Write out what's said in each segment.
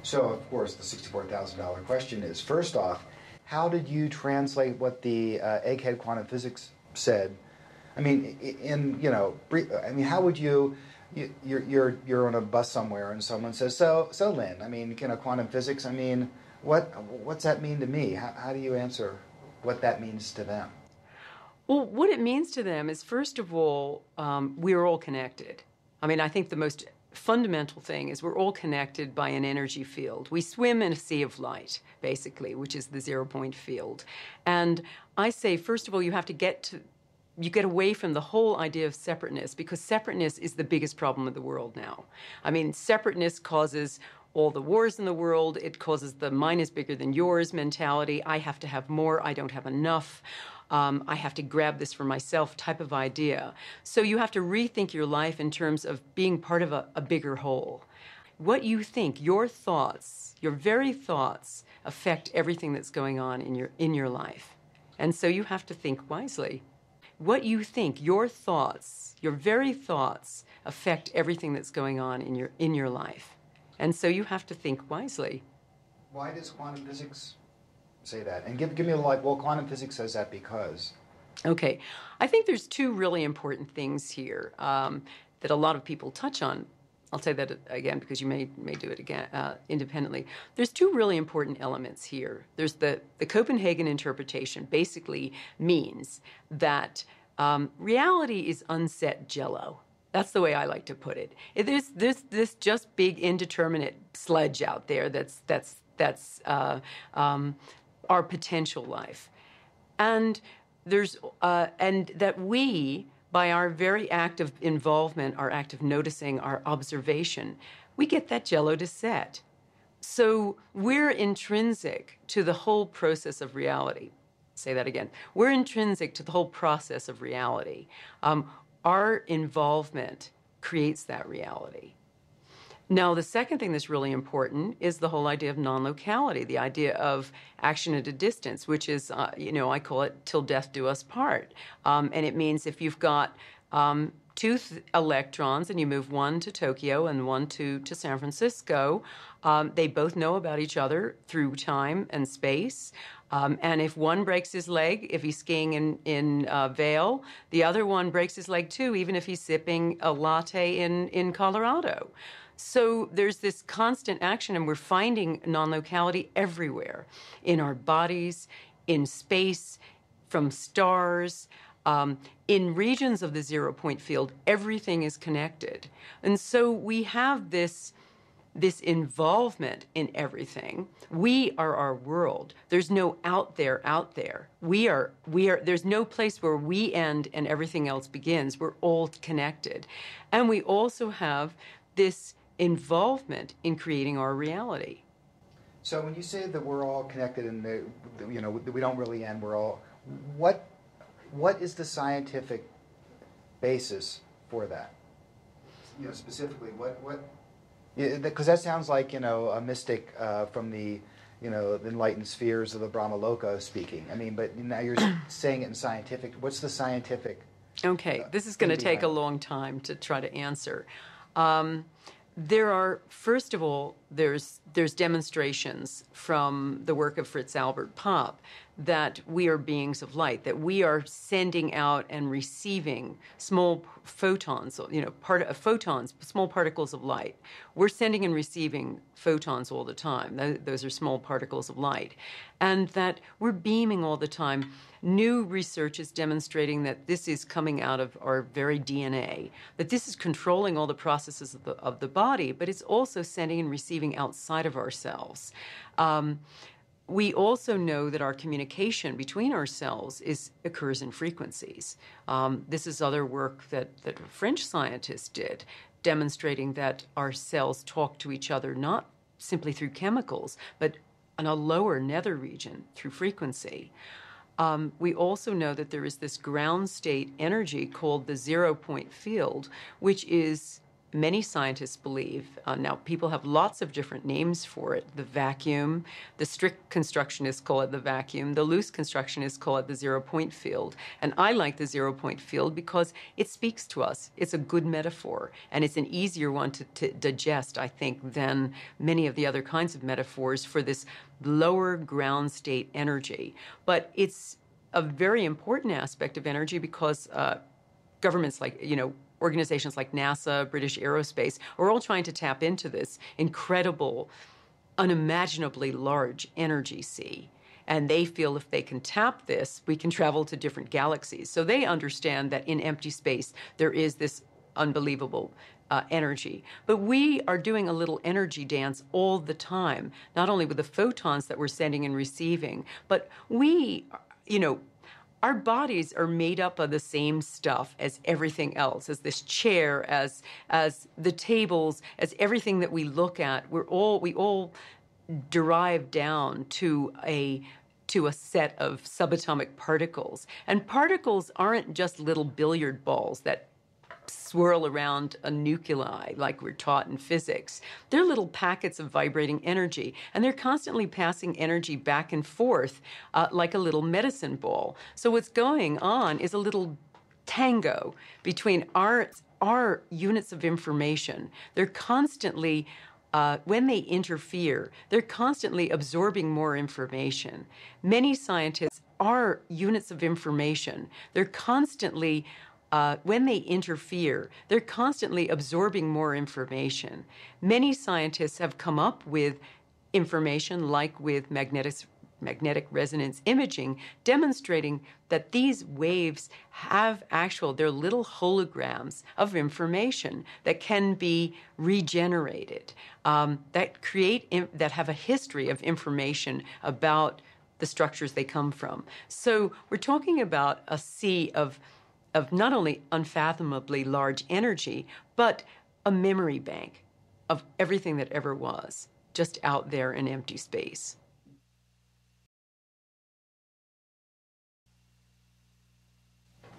So, of course, the $64,000 question is, first off, how did you translate what the egghead quantum physics said? I mean, how would you're on a bus somewhere and someone says, so Lynn, I mean, quantum physics, I mean, what's that mean to me? How do you answer what that means to them? Well, what it means to them is, first of all, we're all connected. I mean, I think the most fundamental thing is we're all connected by an energy field. We swim in a sea of light, basically, which is the zero-point field. And I say, first of all, you get away from the whole idea of separateness, because separateness is the biggest problem of the world now. I mean, separateness causes all the wars in the world. It causes the mine is bigger than yours mentality. I have to have more. I don't have enough. I have to grab this for myself type of idea. So you have to rethink your life in terms of being part of a bigger whole. What you think, your thoughts, your very thoughts, affect everything that's going on in your life. And so you have to think wisely. What you think, your thoughts, your very thoughts, affect everything that's going on in your life. And so you have to think wisely. Why does quantum physics say that? And give me quantum physics says that because. Okay. I think there's two really important things here that a lot of people touch on. I'll say that again because you may do it again independently. There's two really important elements here. There's the Copenhagen interpretation basically means that reality is unset jello. That's the way I like to put it. There's this just big indeterminate sledge out there that's our potential life, and that we, by our very act of involvement, our act of noticing, our observation, we get that jello to set. So we're intrinsic to the whole process of reality. Say that again. We're intrinsic to the whole process of reality. Our involvement creates that reality. Now, the second thing that's really important is the whole idea of non-locality, the idea of action at a distance, which is, I call it till death do us part. And it means if you've got two electrons and you move one to Tokyo and one to San Francisco, they both know about each other through time and space. And if one breaks his leg, if he's skiing in Vail, the other one breaks his leg too, even if he's sipping a latte in Colorado. So there's this constant action, and we're finding non-locality everywhere, in our bodies, in space, from stars, in regions of the zero-point field. Everything is connected. And so we have this involvement in everything. We are our world. There's no out there. We are, there's no place where we end and everything else begins. We're all connected. And we also have this involvement in creating our reality. So when you say that we're all connected and we don't really end, we're all, what is the scientific basis for that? Specifically, what? Because that sounds like a mystic from the enlightened spheres of the Brahmaloka speaking. I mean, but now you're saying it in scientific. What's the scientific? Okay, this is going to take a long time to try to answer. There are, first of all, there's demonstrations from the work of Fritz Albert Popp that we are beings of light, that we are sending out and receiving small photons, photons, small particles of light. We're sending and receiving photons all the time. Those are small particles of light. And that we're beaming all the time. New research is demonstrating that this is coming out of our very DNA, that this is controlling all the processes of the body, but it's also sending and receiving outside of ourselves. We also know that our communication between ourselves occurs in frequencies. This is other work that French scientists did, demonstrating that our cells talk to each other not simply through chemicals, but on a lower nether region through frequency. We also know that there is this ground state energy called the zero-point field, which is many scientists believe, now people have lots of different names for it, the vacuum, the strict constructionists call it the vacuum, the loose constructionists call it the zero-point field. And I like the zero-point field because it speaks to us. It's a good metaphor, and it's an easier one to digest, I think, than many of the other kinds of metaphors for this lower ground state energy. But it's a very important aspect of energy because governments like, organizations like NASA, British Aerospace, are all trying to tap into this incredible, unimaginably large energy sea. And they feel if they can tap this, we can travel to different galaxies. So they understand that in empty space, there is this unbelievable energy. But we are doing a little energy dance all the time, not only with the photons that we're sending and receiving, but we, our bodies are made up of the same stuff as everything else, as this chair, as the tables, as everything that we look at. We all derive down to a set of subatomic particles. And particles aren't just little billiard balls that swirl around a nuclei like we're taught in physics. They're little packets of vibrating energy, and they're constantly passing energy back and forth like a little medicine ball. So what's going on is a little tango between our units of information. They're constantly when they interfere, they're constantly absorbing more information. Many scientists are units of information. They're constantly when they interfere, they're constantly absorbing more information. Many scientists have come up with information like with magnetic resonance imaging, demonstrating that these waves have they're little holograms of information that can be regenerated, that have a history of information about the structures they come from. So we're talking about a sea of not only unfathomably large energy, but a memory bank of everything that ever was, just out there in empty space.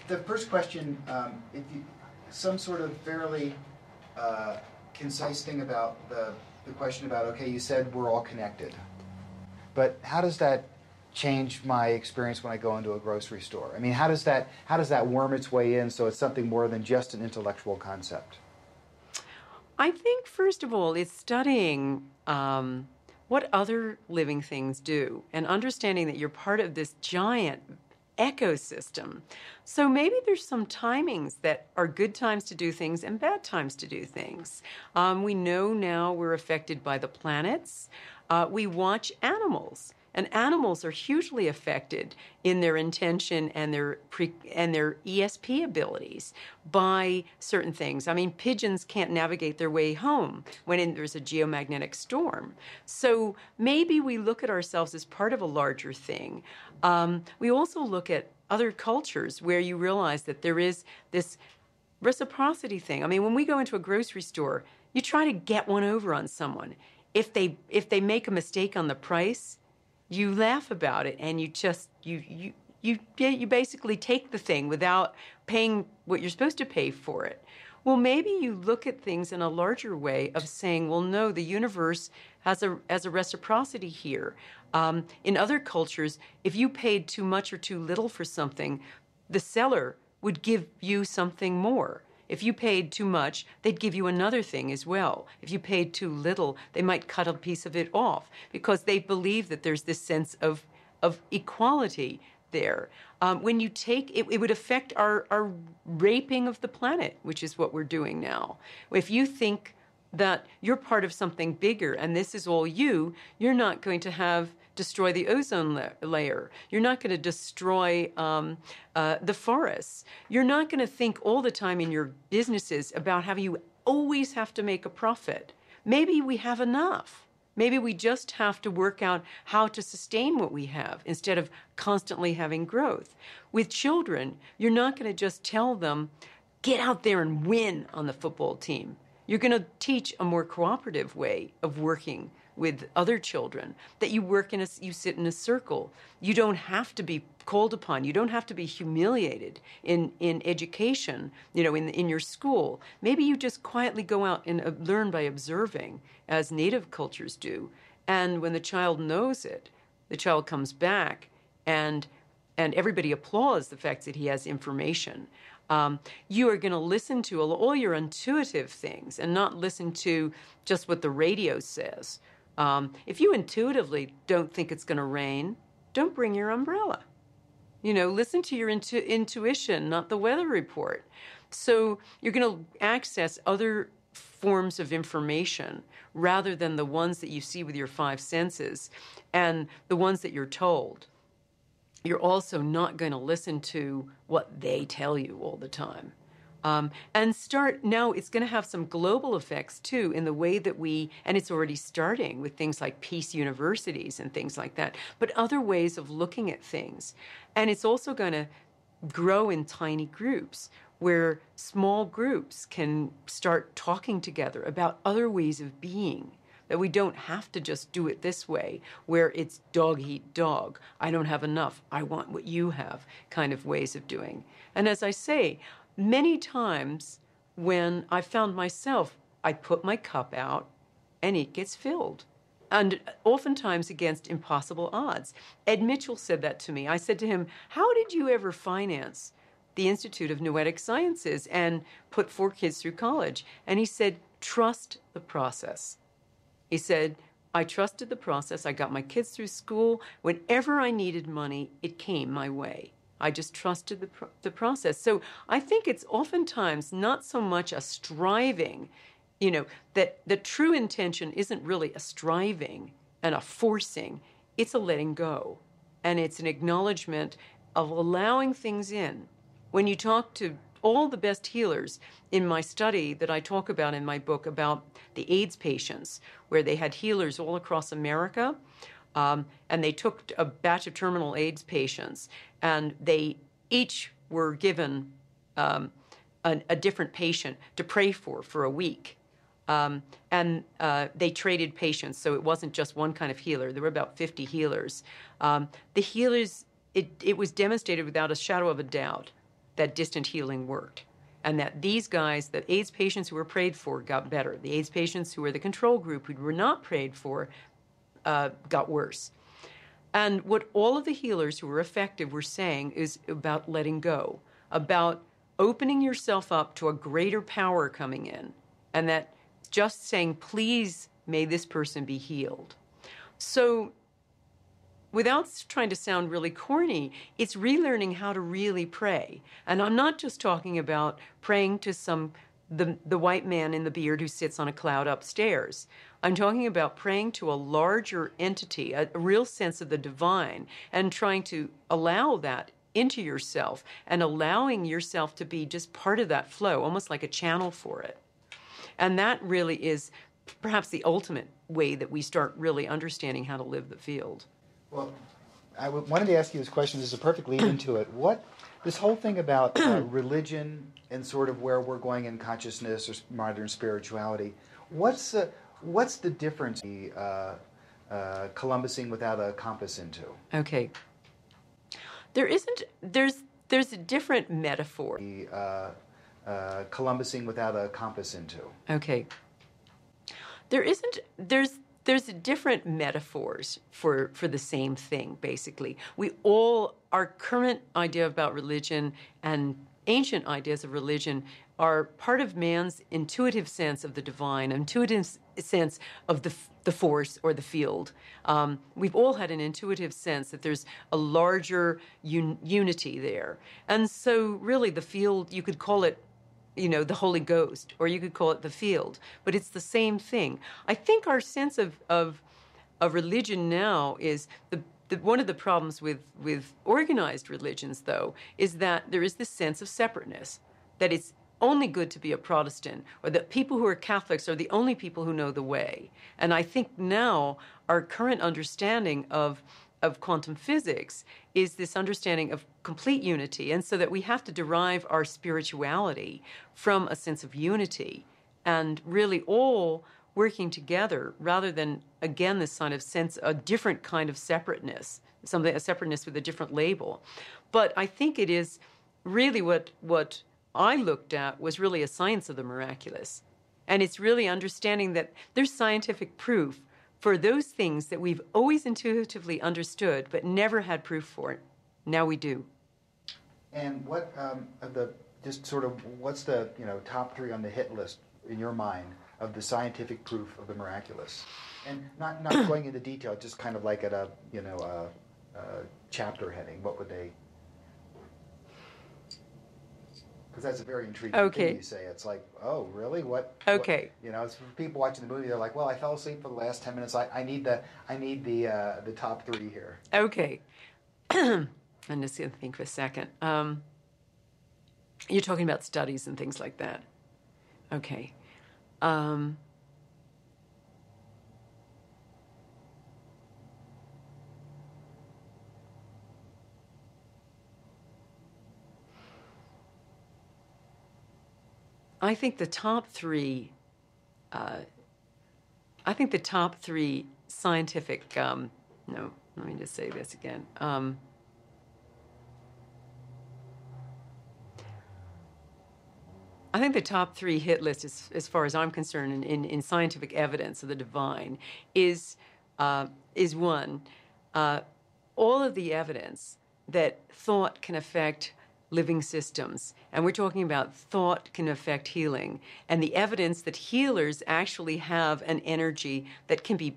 The first question, some sort of fairly concise thing about the question about, okay, you said we're all connected, but how does that change my experience when I go into a grocery store? I mean, how does that worm its way in so it's something more than just an intellectual concept? I think, first of all, it's studying what other living things do and understanding that you're part of this giant ecosystem. So maybe there's some timings that are good times to do things and bad times to do things. We know now we're affected by the planets. We watch animals. And animals are hugely affected in their intention and their ESP abilities by certain things. I mean, pigeons can't navigate their way home when there's a geomagnetic storm. So maybe we look at ourselves as part of a larger thing. We also look at other cultures where you realize that there is this reciprocity thing. I mean, when we go into a grocery store, you try to get one over on someone. If they make a mistake on the price, you laugh about it, and you basically take the thing without paying what you're supposed to pay for it. Well, maybe you look at things in a larger way of saying, well, no, the universe has a reciprocity here. In other cultures, if you paid too much or too little for something, the seller would give you something more. If you paid too much, they'd give you another thing as well. If you paid too little, they might cut a piece of it off because they believe that there's this sense of equality there. When you take it, it would affect our raping of the planet, which is what we're doing now. If you think that you're part of something bigger and this is all you're not going to destroy the ozone layer. You're not going to destroy the forests. You're not going to think all the time in your businesses about how you always have to make a profit. Maybe we have enough. Maybe we just have to work out how to sustain what we have instead of constantly having growth. With children, you're not going to just tell them, get out there and win on the football team. You're going to teach a more cooperative way of working with other children, that you sit in a circle. You don't have to be called upon. You don't have to be humiliated in education, in your school. Maybe you just quietly go out and learn by observing, as Native cultures do. And when the child knows it, the child comes back and everybody applauds the fact that he has information. You are going to listen to all your intuitive things and not listen to just what the radio says. If you intuitively don't think it's going to rain, don't bring your umbrella. Listen to your intuition, not the weather report. So you're going to access other forms of information rather than the ones that you see with your five senses and the ones that you're told. You're also not going to listen to what they tell you all the time. Now it's going to have some global effects too in the way that and it's already starting with things like peace universities and things like that, but other ways of looking at things. And it's also going to grow in tiny groups where small groups can start talking together about other ways of being, that we don't have to just do it this way, where it's dog eat dog. I don't have enough. I want what you have kind of ways of doing. And as I say, many times when I found myself, I put my cup out and it gets filled. And oftentimes against impossible odds. Ed Mitchell said that to me. I said to him, how did you ever finance the Institute of Noetic Sciences and put 4 kids through college? And he said, trust the process. He said, I trusted the process. I got my kids through school. Whenever I needed money, it came my way. I just trusted the process. So I think it's oftentimes not so much a striving, that the true intention isn't really a striving and a forcing. It's a letting go. And it's an acknowledgement of allowing things in. When you talk to all the best healers in my study that I talk about in my book about the AIDS patients, where they had healers all across America, and they took a batch of terminal AIDS patients, and they each were given a different patient to pray for a week. And they traded patients, so it wasn't just one kind of healer. There were about 50 healers. The healers, it was demonstrated without a shadow of a doubt that distant healing worked, and that these guys, the AIDS patients who were prayed for, got better. The AIDS patients who were the control group, who were not prayed for, got worse. And what all of the healers who were effective were saying is about letting go, about opening yourself up to a greater power coming in, and that just saying, please, may this person be healed. So without trying to sound really corny, it's relearning how to really pray. And I'm not just talking about praying to the white man in the beard who sits on a cloud upstairs. I'm talking about praying to a larger entity, a real sense of the divine, and trying to allow that into yourself and allowing yourself to be just part of that flow, almost like a channel for it. And that really is perhaps the ultimate way that we start really understanding how to live the field. Well, I wanted to ask you this question. This is a perfect lead into it. This whole thing about religion and sort of where we're going in consciousness or modern spirituality, what's the difference Columbusing without a compass into? Okay. There's a different metaphor. Columbusing without a compass into. Okay. There's different metaphors for the same thing, basically. Our current idea about religion and ancient ideas of religion are part of man's intuitive sense of the divine, intuitive sense of the force or the field. We've all had an intuitive sense that there's a larger unity there. And so really the field, you could call it the Holy Ghost, or you could call it the field, but it's the same thing. I think our sense of religion now is one of the problems with organized religions, though, is that there is this sense of separateness, that it's only good to be a Protestant, or that people who are Catholics are the only people who know the way. And I think now our current understanding of quantum physics is this understanding of complete unity, and so that we have to derive our spirituality from a sense of unity and really all working together rather than, again, this kind of sense, a different kind of separateness, a separateness with a different label. But I think it is really what I looked at was really a science of the miraculous. And it's really understanding that there's scientific proof for those things that we've always intuitively understood but never had proof for. Now we do. And what what's the top 3 on the hit list in your mind of the scientific proof of the miraculous? And not going into detail, just kind of like at a chapter heading. What would they? Because that's a very intriguing thing you say. It's like, oh, really? What? Okay. It's for people watching the movie. They're like, well, I fell asleep for the last 10 minutes. I need the top 3 here. Okay. I'm just going to think for a second. You're talking about studies and things like that. Okay. I think the top 3. I think the top 3 scientific. No, let me just say this again. I think the top 3 hit list, as far as I'm concerned, in scientific evidence of the divine, is one, all of the evidence that thought can affect living systems, and we're talking about thought can affect healing, and the evidence that healers actually have an energy that can be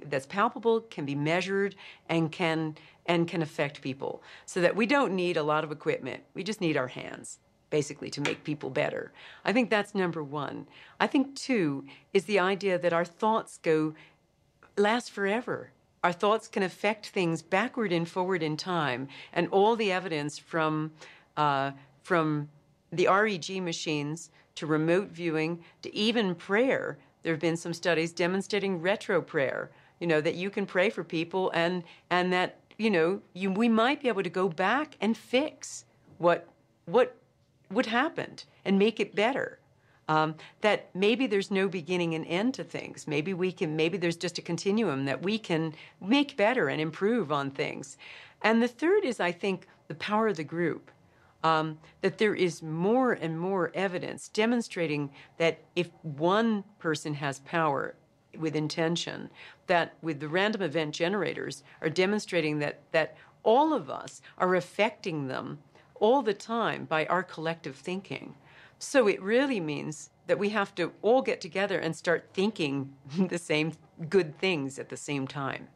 that's palpable, can be measured, and can affect people, so that we don't need a lot of equipment. We just need our hands, basically, to make people better. I think that's number 1. I think 2 is the idea that our thoughts last forever. Our thoughts can affect things backward and forward in time, and all the evidence from the REG machines to remote viewing to even prayer. There have been some studies demonstrating retro prayer, that you can pray for people and that, we might be able to go back and fix what happened and make it better. That maybe there's no beginning and end to things. Maybe there's just a continuum that we can make better and improve on things. And the third is, I think, the power of the group. That there is more and more evidence demonstrating that if one person has power with intention, that with the random event generators are demonstrating that all of us are affecting them all the time by our collective thinking. So it really means that we have to all get together and start thinking the same good things at the same time.